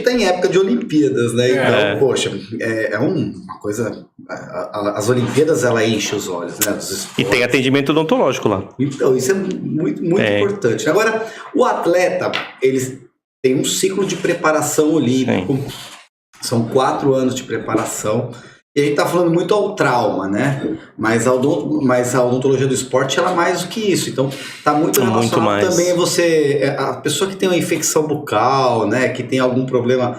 está em época de Olimpíadas, né? Então, poxa, é uma coisa... As Olimpíadas, ela enche os olhos, né? E tem atendimento odontológico lá. Então, isso é muito importante. Agora, o atleta, eles têm um ciclo de preparação olímpico. Sim. São 4 anos de preparação. E a gente está falando muito ao trauma, né? Mas a odontologia do esporte, ela é mais do que isso. Então, está muito relacionado também a pessoa que tem uma infecção bucal, né? Que tem algum problema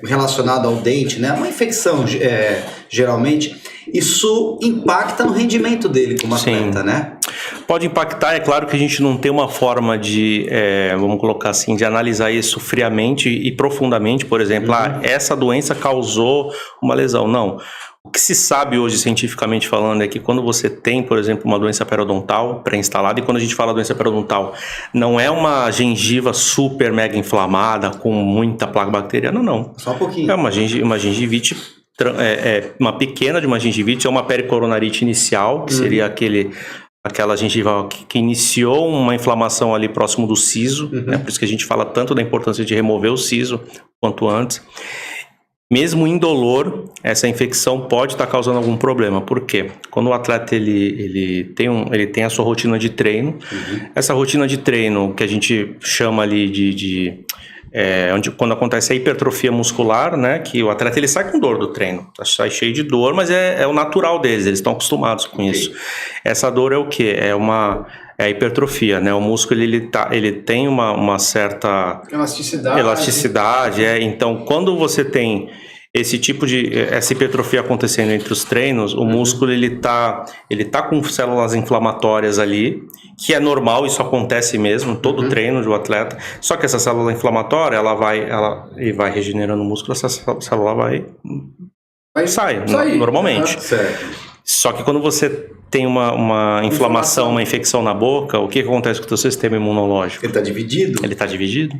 relacionado ao dente, né? Uma infecção, geralmente, isso impacta no rendimento dele como atleta, né? Pode impactar, é claro que a gente não tem uma forma de, vamos colocar assim, de analisar isso friamente e profundamente, por exemplo, essa doença causou uma lesão. Não. O que se sabe hoje, cientificamente falando, é que quando você tem, por exemplo, uma doença periodontal pré-instalada, e quando a gente fala doença periodontal, não é uma gengiva super mega inflamada com muita placa bacteriana, não. Só um pouquinho. É uma gengivite, uma pequena de uma gengivite, é uma pericoronarite inicial, que seria aquela gengiva que iniciou uma inflamação ali próximo do siso, né? Por isso que a gente fala tanto da importância de remover o siso quanto antes. Mesmo indolor, essa infecção pode estar causando algum problema. Por quê? Quando o atleta ele tem a sua rotina de treino, essa rotina de treino que a gente chama ali quando acontece a hipertrofia muscular, né, que o atleta ele sai com dor do treino, sai cheio de dor, mas é o natural deles, eles estão acostumados com isso. Essa dor é o quê? É a hipertrofia, né? O músculo ele tem uma certa elasticidade. Então, quando você tem essa hipertrofia acontecendo entre os treinos, o músculo ele tá com células inflamatórias ali, que é normal, isso acontece mesmo, todo treino do atleta. Só que essa célula inflamatória, ela vai regenerando o músculo, essa célula vai sair normalmente. Certo. Só que quando você tem uma inflamação, uma infecção na boca, o que acontece com o teu sistema imunológico? Ele está dividido? Ele está dividido.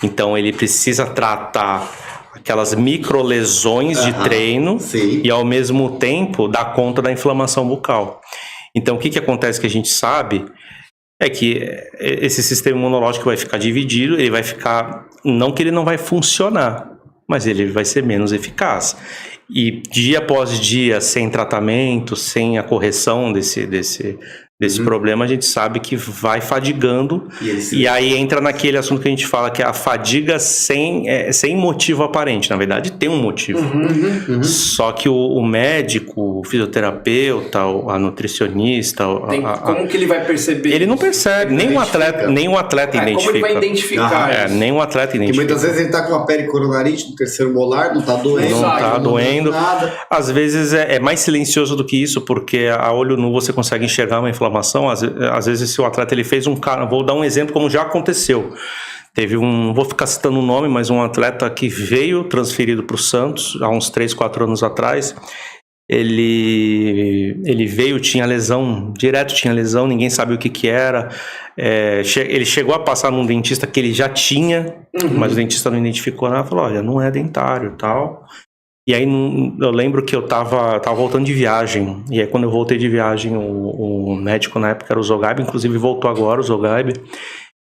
Então ele precisa tratar aquelas microlesões de treino e ao mesmo tempo dar conta da inflamação bucal. Então o que acontece que a gente sabe é que esse sistema imunológico vai ficar dividido, ele vai ficar, não que ele não vai funcionar, mas ele vai ser menos eficaz. E dia após dia, sem tratamento, sem a correção desse problema, a gente sabe que vai fadigando. E aí entra naquele assunto que a gente fala, que é a fadiga sem motivo aparente. Na verdade, tem um motivo. Só que o médico, o fisioterapeuta, a nutricionista... como que ele vai perceber? Ele não percebe. Nem um atleta identifica. Como ele vai identificar isso? Nem um atleta identifica. Porque muitas vezes ele está com uma pericoronarite no terceiro molar, não está doendo. Não está doendo. Nada. Às vezes é mais silencioso do que isso, porque a olho nu você consegue enxergar uma inflamação. Às vezes se o atleta ele fez vou dar um exemplo como já aconteceu. Teve vou ficar citando o nome, mas um atleta que veio transferido para o Santos há uns 3, 4 anos atrás. Ele veio, tinha lesão, ninguém sabia o que era. Ele chegou a passar num dentista que ele já tinha, mas o dentista não identificou nada, falou, olha, não é dentário e tal. E aí eu lembro que eu tava voltando de viagem, e aí quando eu voltei de viagem, o médico na época era o Zogaib, inclusive voltou agora o Zogaib,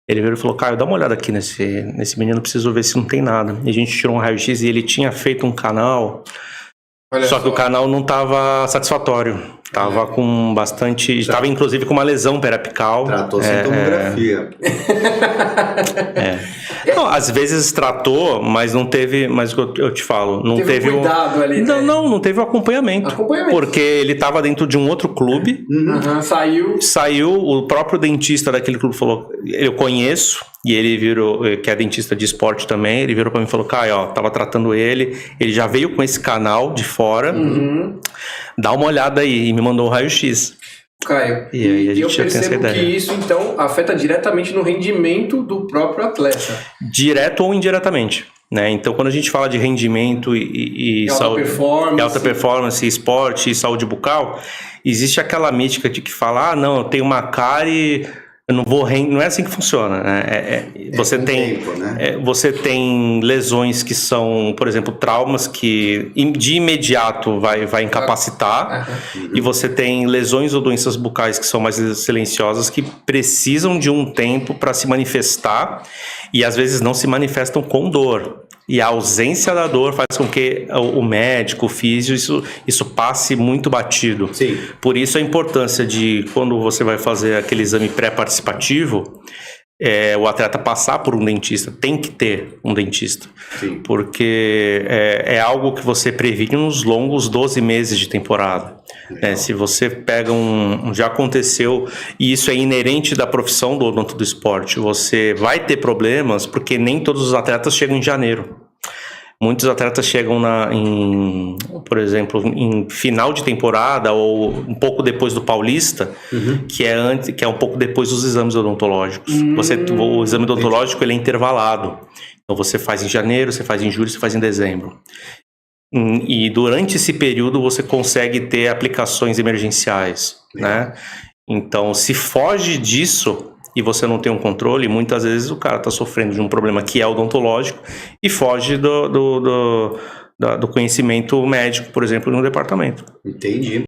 ele veio e falou, Caio, dá uma olhada aqui nesse menino, preciso ver se não tem nada. E a gente tirou um raio-x e ele tinha feito um canal, só que o canal não tava satisfatório. Tava com bastante... Tava inclusive com uma lesão periapical. Tratou sem tomografia. Não, às vezes tratou, mas não teve... Mas eu te falo, não teve cuidado ali. Não teve o acompanhamento. Porque ele tava dentro de um outro clube. Saiu, o próprio dentista daquele clube falou, eu conheço, e ele virou, que é dentista de esporte também, ele virou pra mim e falou, Caio, tava tratando ele já veio com esse canal de fora, dá uma olhada aí, e me mandou um raio-x. Caio, e aí a gente eu percebo que isso, então, afeta diretamente no rendimento do próprio atleta. Direto ou indiretamente, né? Então, quando a gente fala de rendimento e alta performance, esporte e saúde bucal, existe aquela mística de que fala, não, eu tenho uma cárie... Eu não vou não é assim que funciona, né? Você tem lesões que são, por exemplo, traumas que de imediato vai incapacitar, e você tem lesões ou doenças bucais que são mais silenciosas, que precisam de um tempo para se manifestar, e às vezes não se manifestam com dor. E a ausência da dor faz com que o médico, o físio, isso passe muito batido. Sim. Por isso a importância de, quando você vai fazer aquele exame pré-participativo, o atleta passar por um dentista, tem que ter um dentista. Sim. Porque é algo que você previne nos longos 12 meses de temporada. Se você pega já aconteceu, e isso é inerente da profissão do odonto do esporte, você vai ter problemas, porque nem todos os atletas chegam em janeiro. Muitos atletas chegam por exemplo, em final de temporada ou um pouco depois do Paulista, que é um pouco depois dos exames odontológicos. O exame odontológico ele é intervalado. Então você faz em janeiro, você faz em julho, você faz em dezembro. E durante esse período você consegue ter aplicações emergenciais, né? Então, se foge disso e você não tem um controle, muitas vezes o cara está sofrendo de um problema que é odontológico e foge do conhecimento médico, por exemplo, no departamento. Entendi.